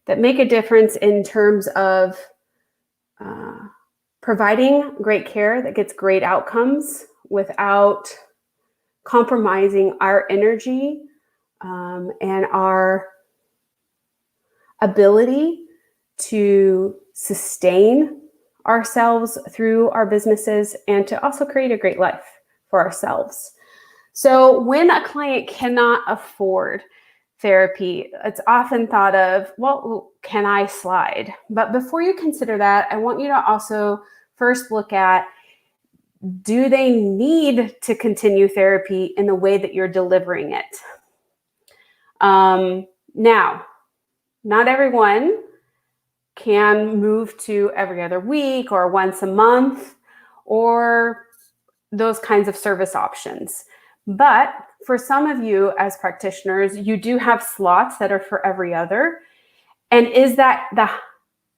that make a difference in terms of providing great care that gets great outcomes without compromising our energy and our ability to sustain ourselves through our businesses and to also create a great life for ourselves. So when a client cannot afford therapy, it's often thought of, well, can I slide? But before you consider that, I want you to also first look at, do they need to continue therapy in the way that you're delivering it? Now, not everyone can move to every other week or once a month or those kinds of service options. But for some of you as practitioners, you do have slots that are for every other. And is that the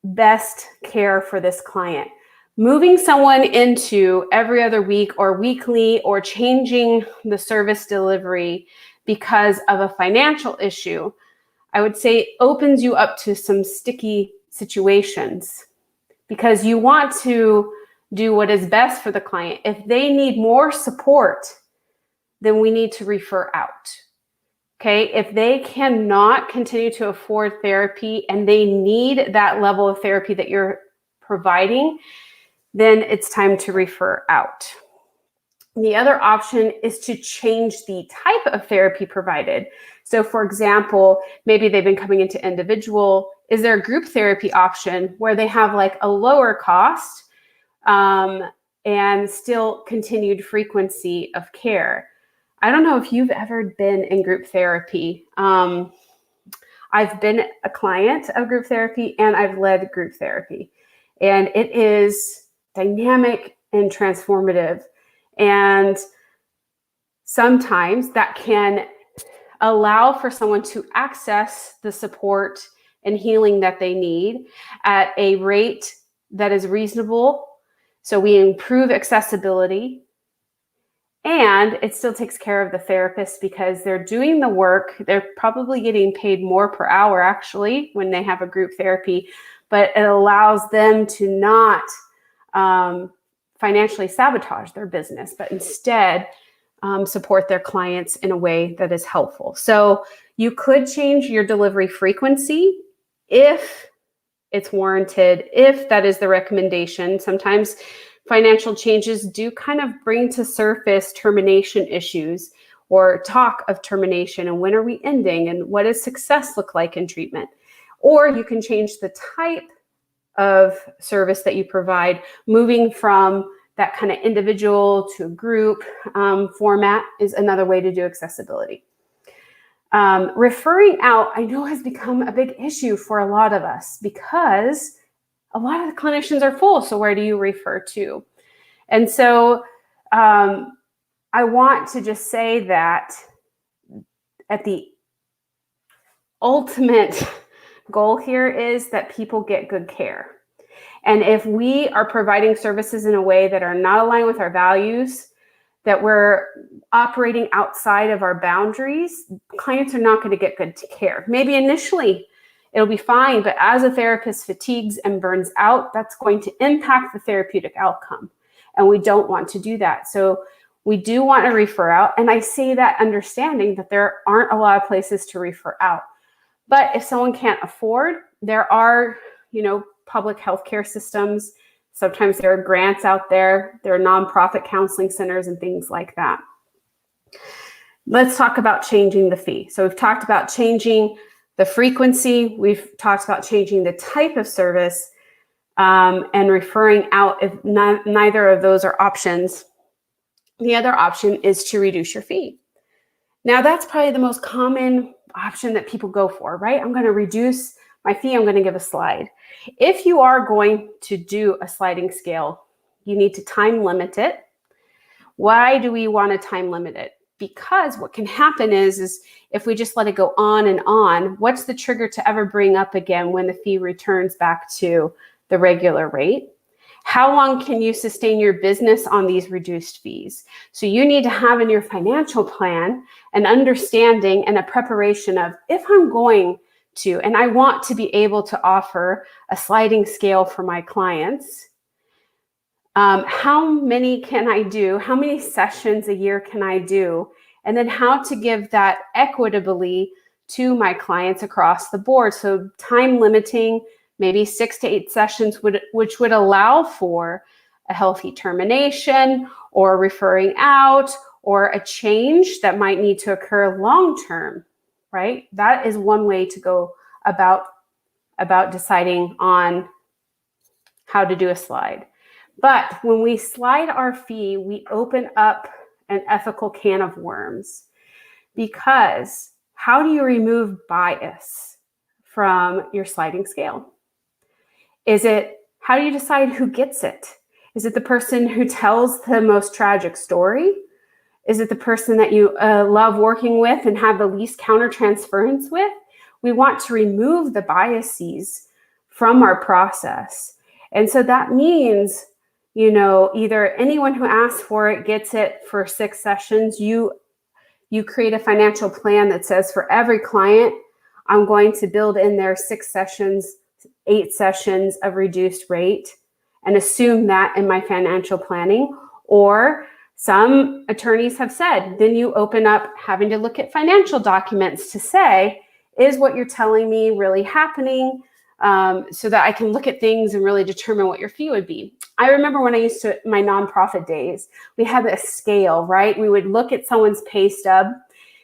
best care for this client? Moving someone into every other week or weekly or changing the service delivery because of a financial issue, I would say opens you up to some sticky situations because you want to do what is best for the client. If they need more support, then we need to refer out. Okay, if they cannot continue to afford therapy and they need that level of therapy that you're providing, then it's time to refer out. The other option is to change the type of therapy provided. So for example, maybe they've been coming into individual. Is there a group therapy option where they have like a lower cost and still continued frequency of care? I don't know if you've ever been in group therapy. I've been a client of group therapy and I've led group therapy. And it is dynamic and transformative. And sometimes that can allow for someone to access the support and healing that they need at a rate that is reasonable. So we improve accessibility. And it still takes care of the therapist because they're doing the work. They're probably getting paid more per hour actually when they have a group therapy, but it allows them to not financially sabotage their business, but instead support their clients in a way that is helpful. So you could change your delivery frequency if it's warranted, if that is the recommendation. Sometimes financial changes do kind of bring to surface termination issues or talk of termination and when are we ending and what does success look like in treatment. Or you can change the type of service that you provide, moving from that kind of individual to a group format is another way to do accessibility. Referring out, I know, has become a big issue for a lot of us because a lot of the clinicians are full. So where do you refer to? And so I want to just say that at the ultimate goal here is that people get good care. And if we are providing services in a way that are not aligned with our values, that we're operating outside of our boundaries, clients are not going to get good care. Maybe initially it'll be fine, but as a therapist fatigues and burns out, that's going to impact the therapeutic outcome. And we don't want to do that. So we do want to refer out. And I say that understanding that there aren't a lot of places to refer out. But if someone can't afford, there are, public healthcare systems. Sometimes there are grants out there. There are nonprofit counseling centers and things like that. Let's talk about changing the fee. So we've talked about changing the frequency. We've talked about changing the type of service and referring out if neither of those are options. The other option is to reduce your fee. Now that's probably the most common option that people go for, right? I'm going to reduce my fee. I'm going to give a slide. If you are going to do a sliding scale, you need to time limit it. Why do we want to time limit it? Because what can happen is if we just let it go on and on, what's the trigger to ever bring up again when the fee returns back to the regular rate? How long can you sustain your business on these reduced fees? So you need to have in your financial plan an understanding and a preparation of, if I'm going to, and I want to be able to offer a sliding scale for my clients. How many can I do? How many sessions a year can I do? And then how to give that equitably to my clients across the board. So time limiting, maybe 6 to 8 sessions, which would allow for a healthy termination or referring out or a change that might need to occur long term, right? That is one way to go about deciding on how to do a slide. But when we slide our fee, we open up an ethical can of worms, because how do you remove bias from your sliding scale? How do you decide who gets it? Is it the person who tells the most tragic story? Is it the person that you love working with and have the least countertransference with? We want to remove the biases from our process. And so that means, either anyone who asks for it gets it for 6 sessions. You create a financial plan that says for every client, I'm going to build in there 6 sessions, 8 sessions of reduced rate, and assume that in my financial planning. Or some attorneys have said, then you open up having to look at financial documents to say, is what you're telling me really happening? So that I can look at things and really determine what your fee would be. I remember when I used to, my nonprofit days, we had a scale, right? We would look at someone's pay stub,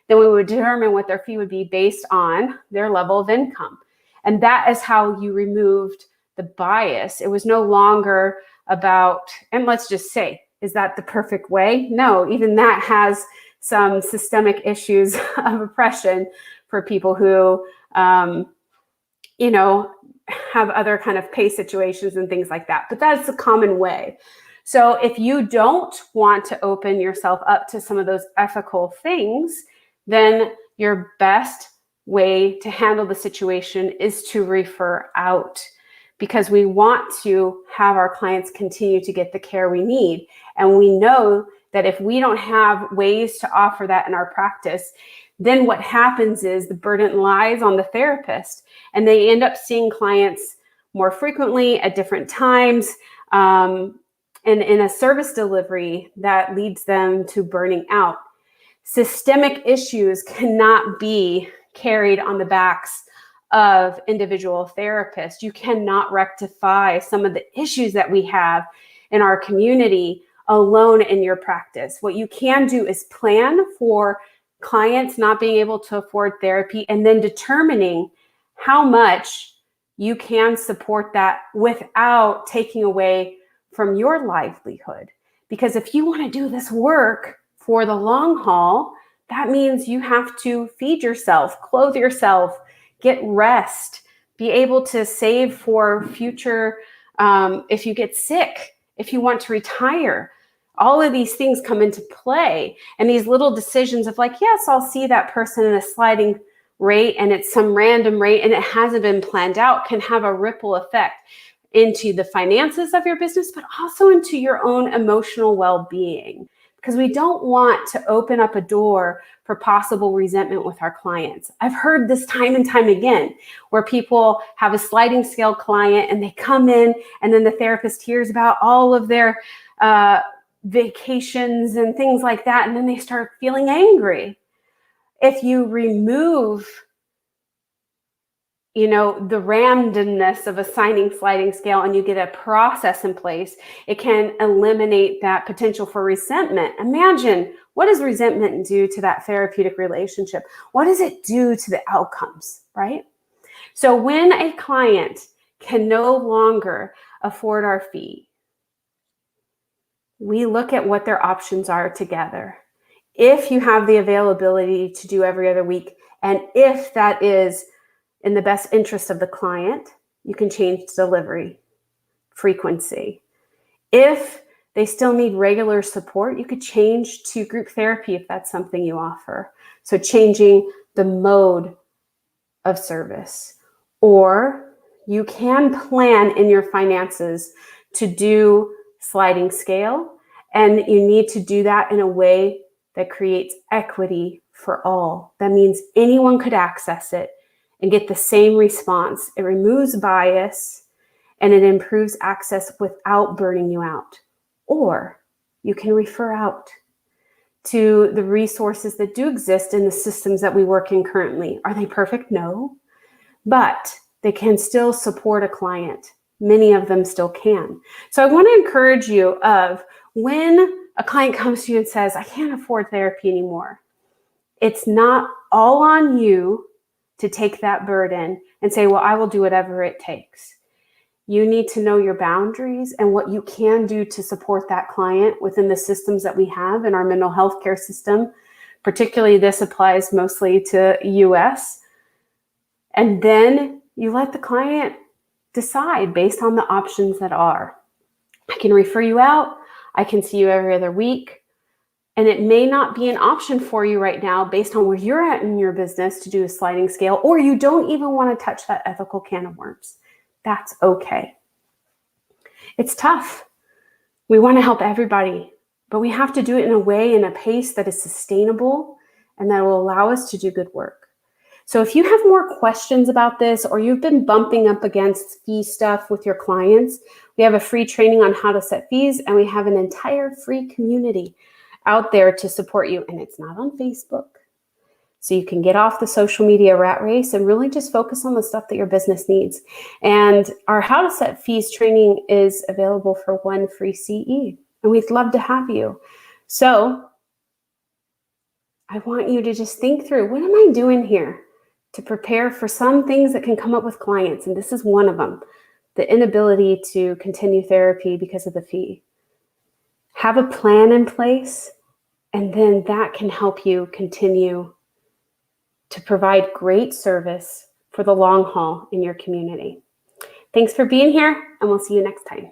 then we would determine what their fee would be based on their level of income. And that is how you removed the bias. It was no longer about, and let's just say, is that the perfect way? No, even that has some systemic issues of oppression for people who, have other kind of pay situations and things like that. But that's a common way. So if you don't want to open yourself up to some of those ethical things, then your best way to handle the situation is to refer out, because we want to have our clients continue to get the care we need. And we know that if we don't have ways to offer that in our practice, then what happens is the burden lies on the therapist, and they end up seeing clients more frequently at different times, and in a service delivery that leads them to burning out. Systemic issues cannot be carried on the backs of individual therapists. You cannot rectify some of the issues that we have in our community alone in your practice. What you can do is plan for clients not being able to afford therapy, and then determining how much you can support that without taking away from your livelihood. Because if you want to do this work for the long haul, that means you have to feed yourself, clothe yourself, get rest, be able to save for future, if you get sick, if you want to retire. All of these things come into play, and these little decisions of like, yes, I'll see that person in a sliding rate and it's some random rate and it hasn't been planned out, can have a ripple effect into the finances of your business, but also into your own emotional well-being. Because we don't want to open up a door for possible resentment with our clients. I've heard this time and time again, where people have a sliding scale client and they come in and then the therapist hears about all of their vacations and things like that, and then they start feeling angry. If you remove, the randomness of assigning sliding scale and you get a process in place, it can eliminate that potential for resentment. Imagine, what does resentment do to that therapeutic relationship? What does it do to the outcomes, right? So when a client can no longer afford our fee, we look at what their options are together. If you have the availability to do every other week, and if that is in the best interest of the client, you can change delivery frequency. If they still need regular support, you could change to group therapy if that's something you offer. So changing the mode of service. Or you can plan in your finances to do sliding scale, and you need to do that in a way that creates equity for all. That means anyone could access it. and get the same response. It removes bias and it improves access without burning you out. Or you can refer out to the resources that do exist in the systems that we work in currently. Are they perfect? No, but they can still support a client. Many of them still can. So I want to encourage you of when a client comes to you and says, I can't afford therapy anymore, it's not all on you to take that burden and say, well, I will do whatever it takes. You need to know your boundaries and what you can do to support that client within the systems that we have in our mental health care system. Particularly, this applies mostly to US. And then you let the client decide based on the options that are. I can refer you out. I can see you every other week. And it may not be an option for you right now based on where you're at in your business to do a sliding scale, or you don't even want to touch that ethical can of worms. That's okay. It's tough. We want to help everybody, but we have to do it in a way, in a pace that is sustainable and that will allow us to do good work. So if you have more questions about this, or you've been bumping up against fee stuff with your clients, we have a free training on how to set fees, and we have an entire free community out there to support you. And it's not on Facebook. So you can get off the social media rat race and really just focus on the stuff that your business needs. And our How to Set Fees training is available for one free CE, and we'd love to have you. So I want you to just think through, what am I doing here to prepare for some things that can come up with clients? And this is one of them, the inability to continue therapy because of the fee. Have a plan in place, and then that can help you continue to provide great service for the long haul in your community. Thanks for being here, and we'll see you next time.